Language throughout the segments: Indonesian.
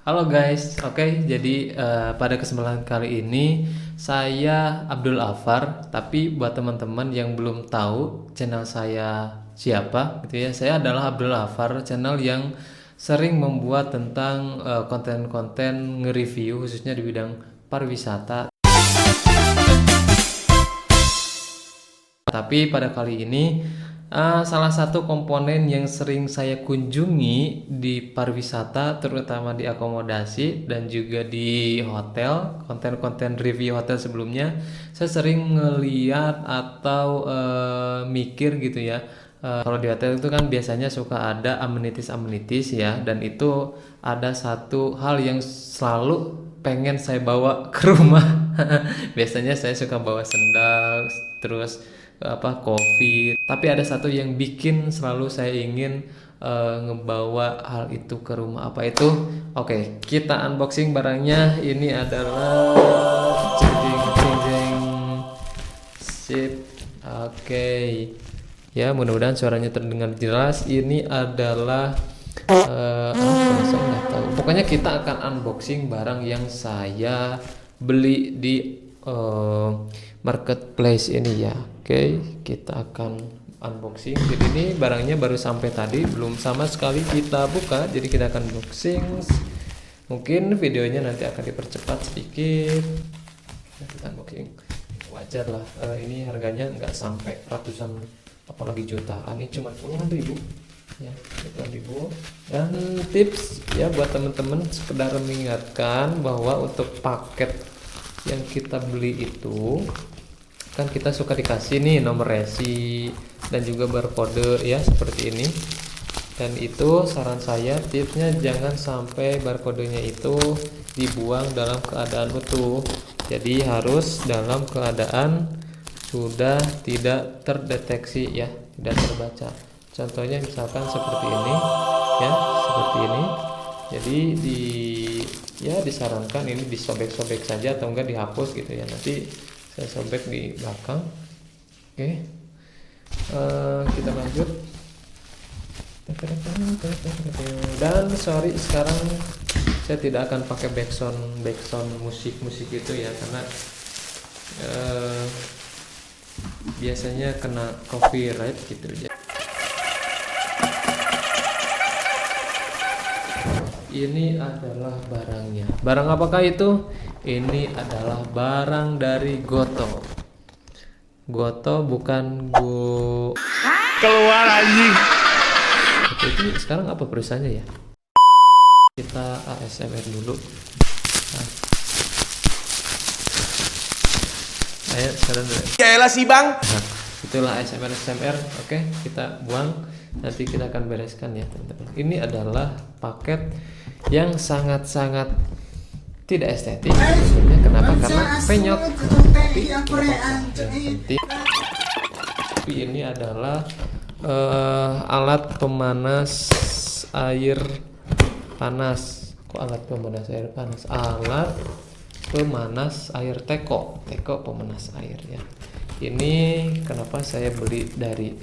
Halo guys, oke. Jadi pada kesempatan kali ini saya Abdul Afar. Tapi buat teman-teman yang belum tahu channel saya siapa, gitu ya. Saya adalah Abdul Afar, channel yang sering membuat tentang konten-konten nge-review khususnya di bidang pariwisata. Tapi pada kali ini salah satu komponen yang sering saya kunjungi di pariwisata, terutama di akomodasi dan juga di hotel, konten-konten review hotel sebelumnya, saya sering ngeliat atau mikir gitu ya. Kalau di hotel itu kan biasanya suka ada amenities-amenities ya, dan itu ada satu hal yang selalu pengen saya bawa ke rumah. Biasanya saya suka bawa sendal, terus kopi. Tapi ada satu yang bikin selalu saya ingin ngebawa hal itu ke rumah. Apa itu? Oke, kita unboxing barangnya. Ini adalah jeng jeng jeng sip. Oke. Ya, mudah-mudahan suaranya terdengar jelas. Ini adalah apa saya nggak tahu. Pokoknya kita akan unboxing barang yang saya beli di marketplace ini ya. Oke, kita akan unboxing. Jadi ini barangnya baru sampai tadi, belum sama sekali kita buka. Jadi kita akan unboxing. Mungkin videonya nanti akan dipercepat sedikit. Kita unboxing. Wajar lah. Ini harganya nggak sampai ratusan, apalagi jutaan. Ini cuma puluhan ribu. Ya, puluhan ribu. Dan tips ya buat teman-teman, sekedar mengingatkan bahwa untuk paket yang kita beli itu kan kita suka dikasih nih nomor resi dan juga barcode ya seperti ini. Dan itu saran saya, tipsnya jangan sampai barcodenya itu dibuang dalam keadaan utuh. Jadi harus dalam keadaan sudah tidak terdeteksi ya, tidak terbaca. Contohnya misalkan seperti ini ya, seperti ini. Jadi disarankan ini disobek-sobek saja atau enggak dihapus gitu ya. Nanti saya sobek di belakang. Oke. Kita lanjut. Dan sorry, sekarang saya tidak akan pakai backsound musik itu ya, karena biasanya kena copyright gitu ya. Ini adalah barangnya. Barang apakah itu? Ini adalah barang dari Goto. Goto bukan Keluar anjing. Goto itu sekarang apa perusahaannya ya? Kita ASMR dulu. Nah. Ayo sekarang dulu. Ya elah sih bang. Nah, itulah ASMR. Oke, kita buang. Nanti kita akan bereskan ya teman-teman. Ini adalah paket yang sangat-sangat tidak estetik. Kenapa? Karena penyok. Tapi ini adalah alat pemanas air panas. Kok alat pemanas air panas? Alat pemanas air teko pemanas air ya. Ini kenapa saya beli dari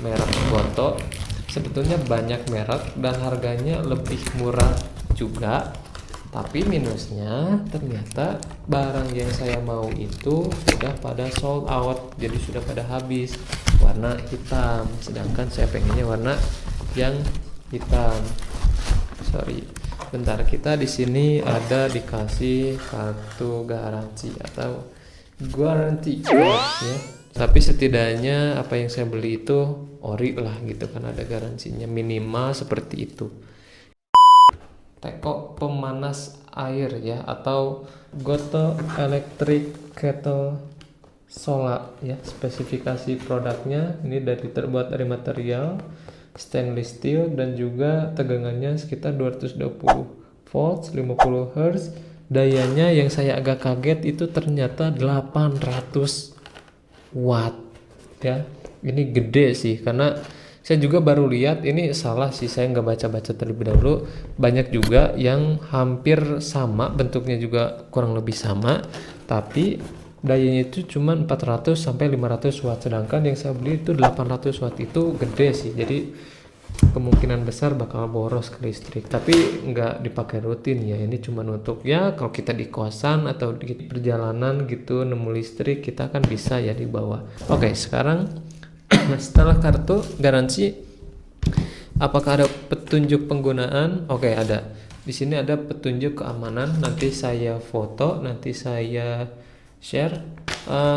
merek Goto. Sebetulnya banyak merek dan harganya lebih murah juga, tapi minusnya ternyata barang yang saya mau itu sudah pada sold out, jadi sudah pada habis, warna hitam, sedangkan saya pengennya warna yang hitam. Sorry, bentar, kita di sini ada dikasih kartu garansi atau guarantee ya. Tapi setidaknya apa yang saya beli itu ori lah gitu kan, ada garansinya minimal seperti itu. Teko pemanas air ya, atau Goto Electric Kettle Solar ya. Spesifikasi produknya ini terbuat dari material stainless steel dan juga tegangannya sekitar 220 volts, 50 Hz. Dayanya yang saya agak kaget itu ternyata 800 watt ya. Ini gede sih, karena saya juga baru lihat, ini salah sih, saya nggak baca-baca terlebih dahulu. Banyak juga yang hampir sama, bentuknya juga kurang lebih sama, tapi dayanya itu cuma 400 sampai 500 watt, sedangkan yang saya beli itu 800 watt. Itu gede sih. Jadi kemungkinan besar bakal boros ke listrik, tapi nggak dipakai rutin ya. Ini cuma untuk ya kalau kita di kosan atau di perjalanan gitu nemu listrik, kita kan bisa ya dibawa. Oke, sekarang setelah kartu garansi, apakah ada petunjuk penggunaan? Oke, ada. Di sini ada petunjuk keamanan. Nanti saya foto, nanti saya share.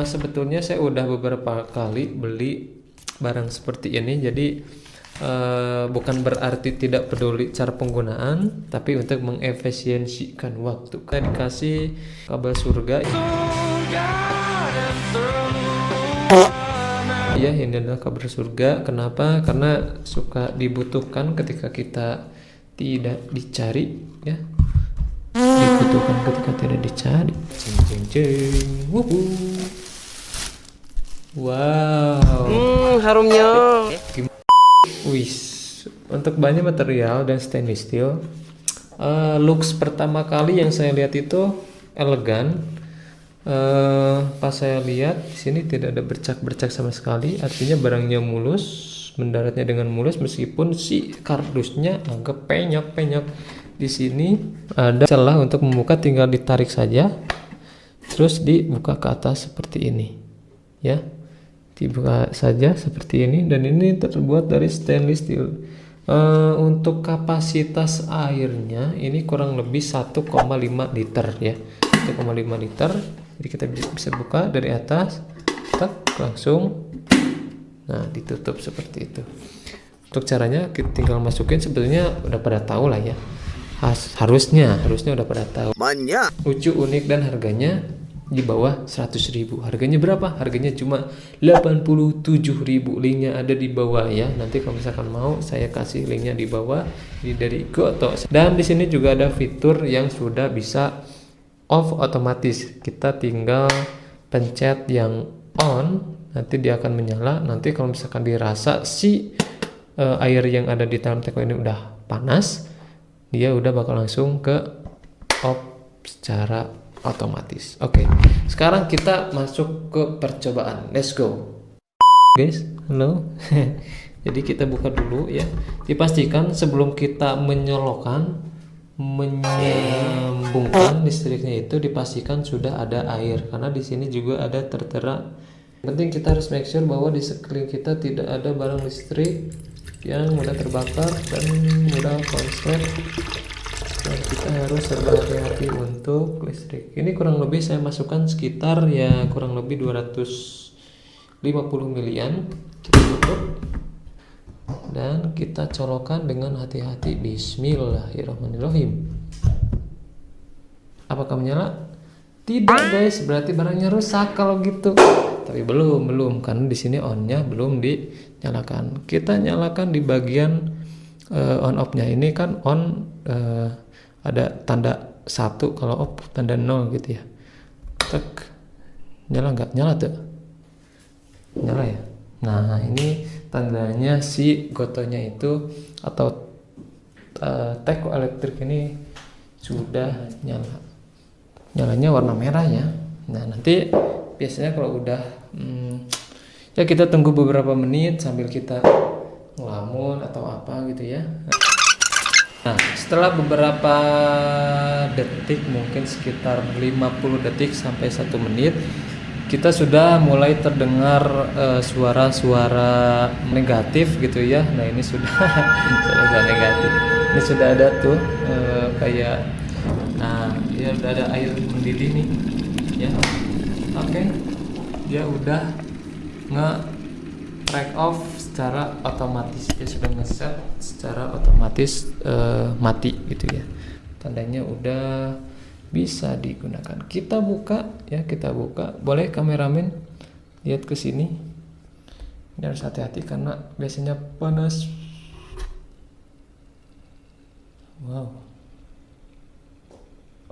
Sebetulnya saya udah beberapa kali beli barang seperti ini, jadi bukan berarti tidak peduli cara penggunaan, tapi untuk mengefisiensikan waktu. Kita dikasih kabel surga. Ya, ini adalah kabel surga. Kenapa? Karena suka dibutuhkan ketika kita tidak dicari, ya. Dibutuhkan ketika tidak dicari. Cing cing cing. Wuhu. Wow. Harumnya. Wis, untuk bahannya material dan stainless steel. Looks pertama kali yang saya lihat itu elegan. Pas saya lihat di sini tidak ada bercak-bercak sama sekali, artinya barangnya mulus, mendaratnya dengan mulus meskipun si kardusnya agak penyok-penyok. Di sini ada celah untuk membuka, tinggal ditarik saja, terus dibuka ke atas seperti ini, ya. Dibuka saja seperti ini, dan ini terbuat dari stainless steel. Untuk kapasitas airnya ini kurang lebih 1,5 liter ya, 1,5 liter. Jadi kita bisa buka dari atas, tak langsung, nah ditutup seperti itu. Untuk caranya kita tinggal masukin, sebetulnya udah pada tahu lah ya, harusnya udah pada tahu. Lucu, unik, dan harganya di bawah 100.000. Harganya berapa? Harganya cuma 87.000. Linknya ada di bawah ya. Nanti kalau misalkan mau, saya kasih linknya di bawah. Ini dari Goto. Dan di sini juga ada fitur yang sudah bisa off otomatis. Kita tinggal pencet yang on, nanti dia akan menyala. Nanti kalau misalkan dirasa si air yang ada di dalam teko ini udah panas, dia udah bakal langsung ke off secara otomatis. Oke, sekarang kita masuk ke percobaan. Let's go, guys. Halo. Jadi kita buka dulu ya. Dipastikan sebelum kita menyambungkan listriknya itu dipastikan sudah ada air, karena di sini juga ada tertera. Penting kita harus make sure bahwa di sekeliling kita tidak ada barang listrik yang mudah terbakar dan mudah konslet. Dan kita harus serba hati-hati untuk listrik. Ini kurang lebih saya masukkan sekitar ya kurang lebih 250 milian. Kita tutup dan kita colokkan dengan hati-hati. Bismillahirrahmanirrahim. Apakah menyala? Tidak guys, berarti barangnya rusak kalau gitu. Tapi belum karena di sini on-nya belum dinyalakan. Kita nyalakan di bagian on off-nya. Ini kan on, ada tanda 1, kalau off tanda 0 gitu ya. Tek. Nyala nggak? Nyala tuh. Nyala ya. Nah, ini tandanya si gotonya itu atau teko elektrik ini sudah nyala. Nyalanya warna merah ya. Nah, nanti biasanya kalau udah ya kita tunggu beberapa menit sambil kita ngelamun atau apa gitu ya. Nah, setelah beberapa detik, mungkin sekitar 50 detik sampai 1 menit, kita sudah mulai terdengar suara-suara negatif gitu ya. Nah, ini sudah suara negatif. Ini sudah ada tuh kayak, nah dia udah ada air mendidih nih ya. Oke, dia udah nge-track off secara otomatis. Dia sudah nge-set secara otomatis mati gitu ya. Tandanya udah bisa digunakan. Kita buka ya, kita buka. Boleh kameramen lihat ke sini. Ini harus hati-hati karena biasanya panas. Wow,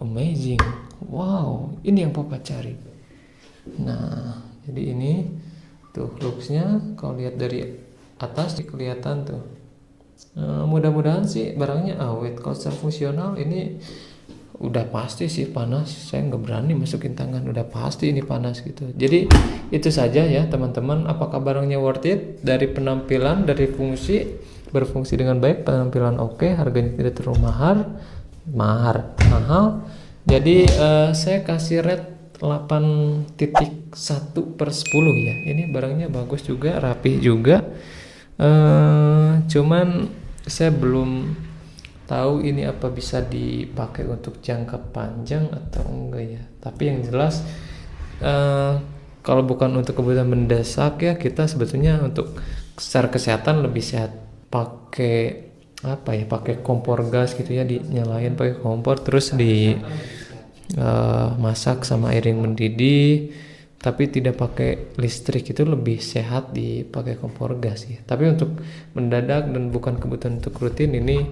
amazing. Wow, ini yang papa cari. Nah, jadi ini tuh looksnya. Kalau lihat dari atas kelihatan tuh. Mudah-mudahan sih barangnya awet. Kalau secara fungsional ini udah pasti sih panas, saya nggak berani masukin tangan, udah pasti ini panas gitu. Jadi itu saja ya teman-teman, apakah barangnya worth it? Dari penampilan, dari fungsi, berfungsi dengan baik, penampilan oke, harganya tidak terlalu mahal. Jadi saya kasih rate 8.1/10 ya. Ini barangnya bagus juga, rapi juga. Cuman saya belum tahu ini apa bisa dipakai untuk jangka panjang atau enggak ya. Tapi yang jelas kalau bukan untuk kebutuhan mendesak ya, kita sebetulnya untuk secara kesehatan lebih sehat pakai apa ya, pakai kompor gas gitu ya, dinyalain pakai kompor terus di masak sama air yang mendidih, tapi tidak pakai listrik, itu lebih sehat dipakai kompor gas ya. Tapi untuk mendadak dan bukan kebutuhan untuk rutin, ini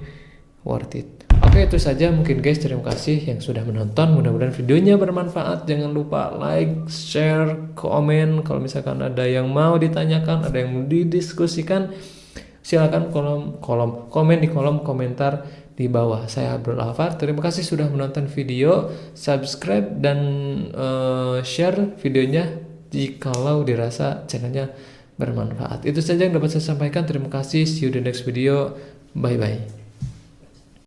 worth it. Oke, itu saja mungkin guys, terima kasih yang sudah menonton, mudah-mudahan videonya bermanfaat. Jangan lupa like, share, komen. Kalau misalkan ada yang mau ditanyakan, ada yang mau didiskusikan, silakan komen di kolom komentar di bawah. Saya Abdul Afar, terima kasih sudah menonton video, subscribe dan share videonya jikalau dirasa channelnya bermanfaat. Itu saja yang dapat saya sampaikan, terima kasih, see you the next video, bye bye.